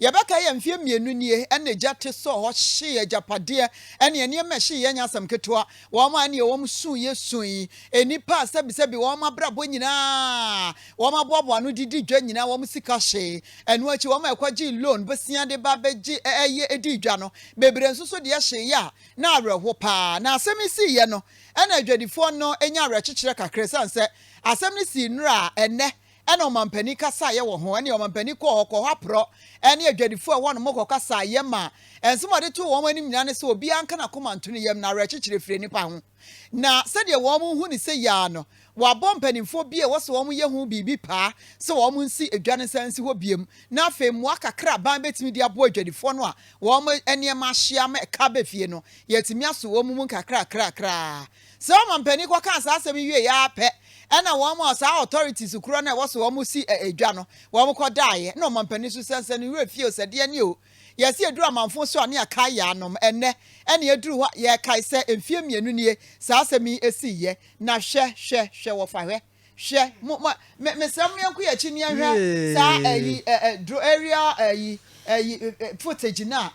Yabaka ye mfie mienu nie ene jate so ho hye japade ene ene ma hye ye nyasam ketoa wo ma ne wo msu ye sui enipa sebi wo ma brabo nyina wo ma bobo anu didi dwa nyina wo sika hye enu achi wo ma ekwaji loan besia de ba beji eye edi dwa no bebre nsoso de hye ya na awerho pa na asemi si ye no ene adwadifo no enya awerkyekere kakre sanse asem ni si nura ene ene omampani kasa ye wo ho ene omampani ko hapro ene adwadifo e wono moko kasa ye ma enso de to wo mani nyina ne se obi anka na komanto ne yam na awerkyekere fire nipa ho na se de wo mu hu ni se ya no wa bompanimfo bi e wo se wo mu ye hu bibi pa se wo mu nsi adwane sansi ho biem na afemu akakra ban betimi di abo adwadifo no a wo mu ene ma hia ma ka ba fie no yetimi aso wo mu kakra kra se wo mampani kwa kan sa asem wie ya pe ena wo mu sa authorities kuro na wo se wo mu si adwa no wo mu kodaye na mampani so sense no we fie o se de ani o yesi eduru amanfo so ane akai ya anom ene eduru ho ye kai se emfie mienu nie sa asemi esi ye na hwe wo fa hwe me sam yanku ya chi ni ahwe sa dro area footage na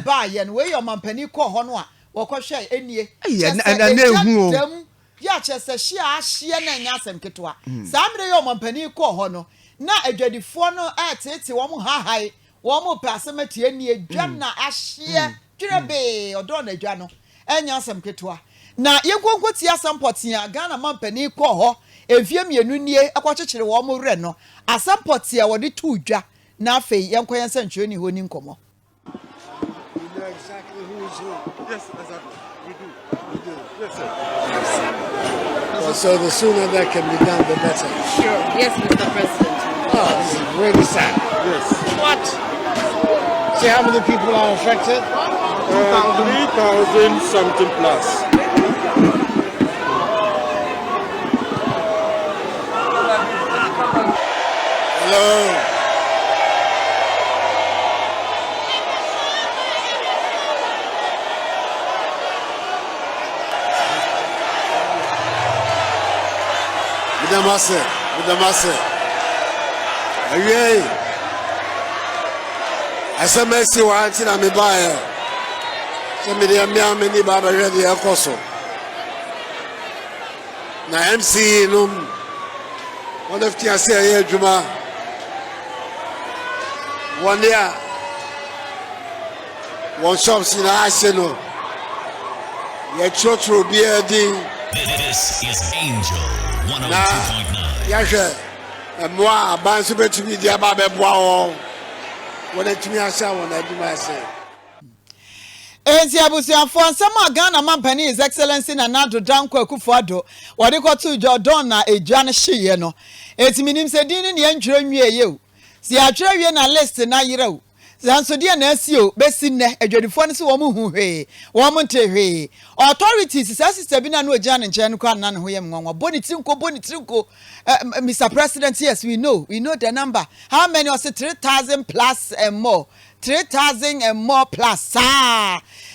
ba ye no we your mampani ko ho no a wo ko hwe enie na ehu ya chese hie na nya asem ketoa sa mre your mampani ko ho no na adwadifo no atete wo mu hahai wo mo pasemati ani adwa na ahye twirebe Odawna adwa no enya asem ketoa na yekonkoti asampoti ya Ghana mampani ko ho efie mienu nie akwakyekere wo mo wre no asampoti ya wode tu dwa na afei yenkoyen santwe ni honi nkomo. You know exactly who is who. Yes, exactly. We do. Yes, sir. So the sooner that can be done, the better. Sure. Yes, Mr. President. Oh, this is really sad. Yes. What? See how many people are affected? 3,000 something plus. Hello. Midamase. Ayé. SMS wa anti na me bae. So me dey me ni baba ready ekoso. Na MCE no one of tia say aye adwuma. One year. One shops in Ashe no. Ye trotro bi edi. This is Angel 102.9. Yahwe. Moi ban so betumi dia ba be boa wo. Wona tumi asha wona adwuma ase. Enzi abusiafo nsema Ghana mampani His Excellency Nana Danko Akufo-Addo wode kotu Odawna edwane hye no etiminim se din ne antwere nwie ye o si atwere wie na list na yere o zanso de na asi o besi ne adwadifo ne se wo mu hu hwe wo mu nte hwe authorities sister bi na no agya ne nchen ko na ne ho ye nwanwa bonitinko Mr. President, yes, we know the number. How many was it? 3,000 plus and more. 3,000 and more plus.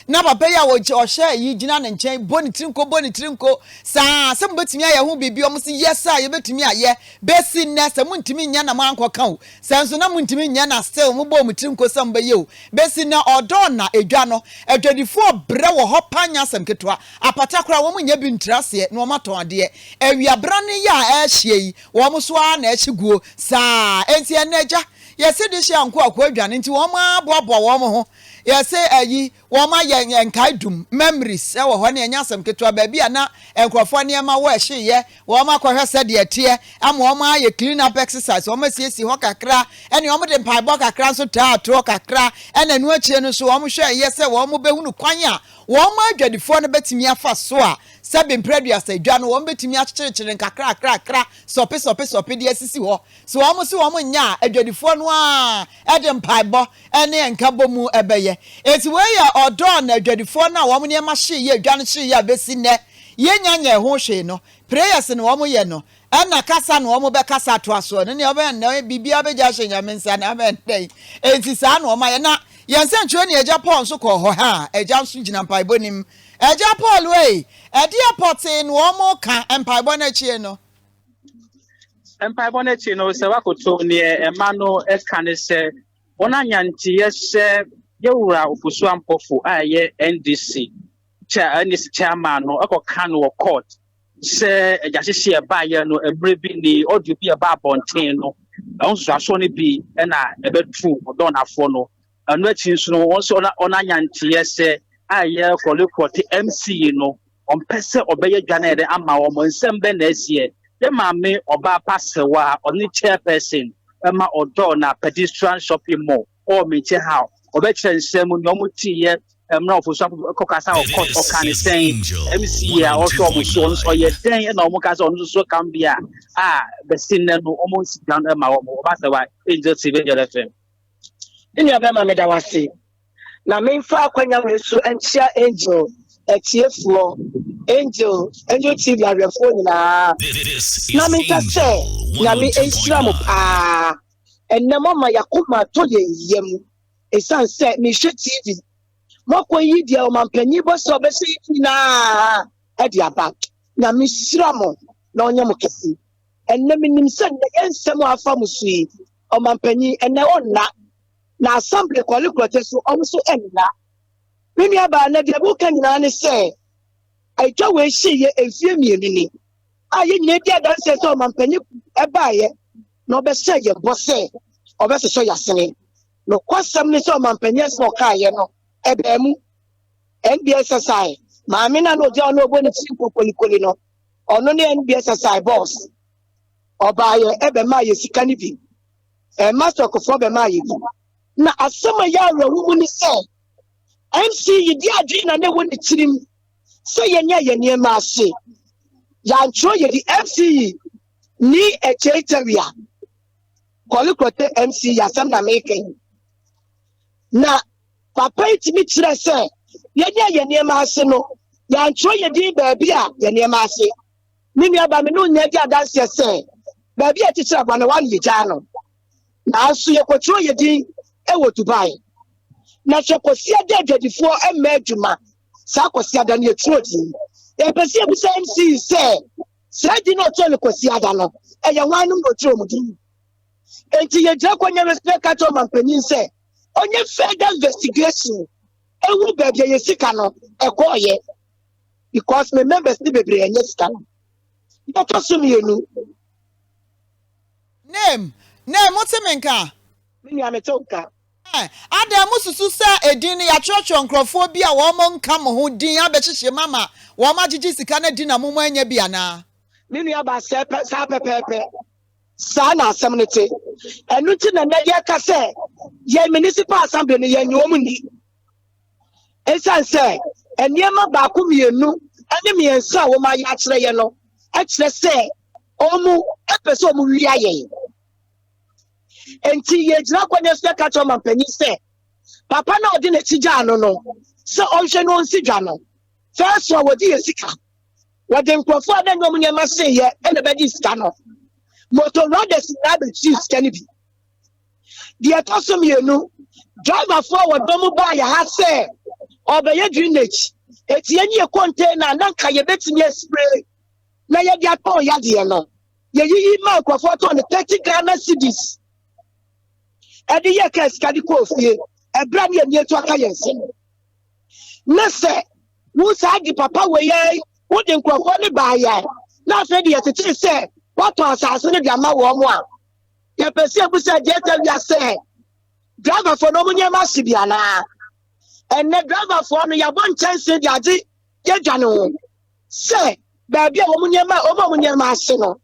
Na papa ya wo share yi gina ne nchen bonitrinko sa se mbetimi aye ho bibi o mo se yes sir ye betimi aye besi ne se muntimi nya na manko kan o senso na muntimi nya na still mo bo mutrinko samba ye o besi na Odawna edwa no adwadifo bre wo ho panya sem ketwa apatakra wo munya bi ntrase na wo maton ade awia ne ya ehye yi wo mo so a na ehiguo sa enti enaja yesi de hye anko akwadwane nti wo ma boabo wo mo ho yesi ayi wo ma ye nkaidum memories e wo ho na enya asem ketwa ba bia na enkrofo ne ma wo ehye ye wo ma kwahwe se de tie ama wo ma ye clean up exercise wo ma siesi ho kakra ene wo mo de mpaibo kakra so taatro kakra ene nu achie no so wo mo hwe ye se wo mo behunu kwan a wo ma adwadifo no betimi afa so a sabe mpredua sa dwa no wo betimi akyekyerekere nkakra sope de asisi ho so wo mo se wo mo nya adwadifo no a ede mpaibo ene enkabo mu ebeye eti we ya Odawna adwadifo na wo mo ne ma hye ye dwa no hye ya besi ne ye nya ho hwe no prayers no wo mo ye no ana kasa no wo mo be kasa to aso no ne obe na bibia be ja hye nya mensa na be ndai enti sa no wo ma ye na yense ntwe ne eja Paul so ko ho ha eja nso gina mpaibo nim eja Paul we edi apote no wo mo ka mpaibo na chie no mpaibo na chie no se wakoto ne ema no eka ne se ona nyantie se yewura ofusu ampofo aye NDC chairman no akoka no court se ejahye ba ye no ebre bi ni audio bi e ba bonten no onso aso ne bi na ebetu odonafo no anu achi nso no onso ona nyantie se aye Klottey MCE no on pese obeye dwane de ama wo nsem be na asie de maame oba pasewa oni chairperson ema Odawna Pedestrian Shopping Mall or meche how obeche nsem no mutiye na ofoso kokasa o court o kan saying MCE a also omuso ye den na omukasa onu so kan bia the sin no omunsi dan ema wo pasewa Angel TV FM ini abema medawase na memfa akwanya wesu enchia Angel etiefo Angel TV arefo nyina na minta se na mi enchira mo pa enema ma yakoma to ye yem esan se mi hwe TV moko yi dia o mampanyi bo so be se na e dia back na mi sira mo na onye mo kesi enema nim se na ensem afa musui o mampanyi ene onna na assembly Klottey so omso enna mini aba na dia buka nyina ne se aitwa we hye efie mienu ni aye nyina dia dan se so mampanyi eba ye no be se ye bose obese so yasene no kwasam ni so mampanyi so kaaye no eba mu NBSSI maame na no dia no obo ni simple polikoli no ono ne NBSSI boss oba ye ebe ma ye sika ni bi master kofo be ma ye na asema ya rawu ni se MCE di adwi na ne woni tirim se yenya ye ma ase ya ntro ye di MCE Nii Adjei Tawiah Klottey MCE ya sam na making na papa itimi kire se yenya ye ma ase no ya ntro ye di baabi a ye ma ase mimi aba me no nya di adanse se baabi a titira gwa na wan ye ja no na aso ye kwotro ye di ewo Dubai na chekosia dededifo emeduma sa kosia da na etrodi e pese ebusa MCE se sadi no tole kosia da no eye wanum no tro mudi enti ye jira kwanya respect ka to mampanyin se onye further investigation ewu bebe ye sika no ekoye because me members ni bebre enye sika no that assume you name mutimenka mini ametonka Ada mususu sa edin ya chocho nkrofo bi a wo mo nka mo ho din abehihye mama wo ma gigi sika na din na mo anya bi ana mini aba sa pepepe sa na asemnete enu ti na na ye ka se ye municipal assembly ni ye nyom ni esan se eniema ba ku mienu ene miensa wo ma ya kire ye no a kire se omu epese omu wi aye enti ye jira kwanya se ka to mampanyi se papa na odi na tija no no se onhwe no onsi dwa no first one wodi yesika wodi nkrofo ada nyom nyema se ye ene be di sika no motor riders na be chiefs kanibi dia tosom yenu driver forward domu ba ya ha se obeye drainage eti enyi e container na nka ye betimi spray na ye dia to ya de no ye yi ma nkrofo to ne 30 Ghana cedis edi ye ka sika di ko fie ebra ne ani etu aka yense na se wo sa di papa we ye wo de nkrofo ne ba ya na fe de ye tete se what was asase ne dia ma wo mo a ye pese ebusa je Tawiah se driver for no munye ma sibia na enne driver for no ya bon chance di age ye dwane ho se ba bia wo munye ma ase no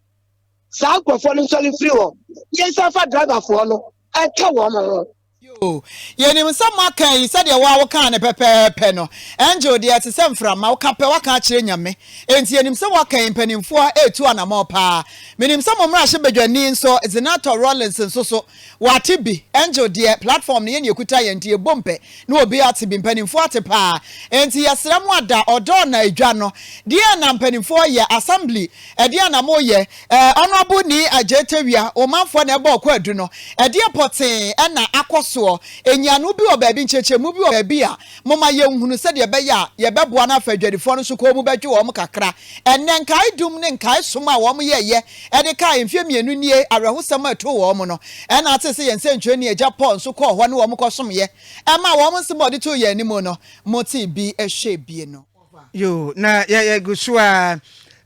sa nkrofo no nsoli free wo ye safa driver for no aka wo mo yo yenim sama kan said ye wa wo kan ne pepepe no Angel de atesem frama wo ka pe wa ka kire nyame enti yenim se wa kan panimfo etu anamo pa menim se momra hye badwani nso Senator Rollins nso so wate bi Angel de platform ne ye ekuta ye ntie bompe na obi ate bi panimfo ate pa enti yesram ada Odawna edwa no de na panimfo ye assembly de na mo ye honorable Nii Adjei Tawiah o manfo na eba okwa adu no de poten na akos so enyanu bi obabi nchechemu bi obabi a moma ye nhunu se de be ya ye beboa na afadwadifo no so ko mu bedwe wo kakra enne nkai dum ne nkai som a wo ye ye e de kai mfie mienu nie arehosam ato wo mo no e na ate se ye nsentwe Nii Adjei Paul so ko ho ne wo ko som ye e ma wo mo nsebode to ye ni mo no moti bi ehwe bie no yo na ye gusu a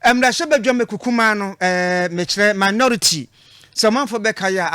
emra shebe dwom kukuma no me kire minority so manfo be kaya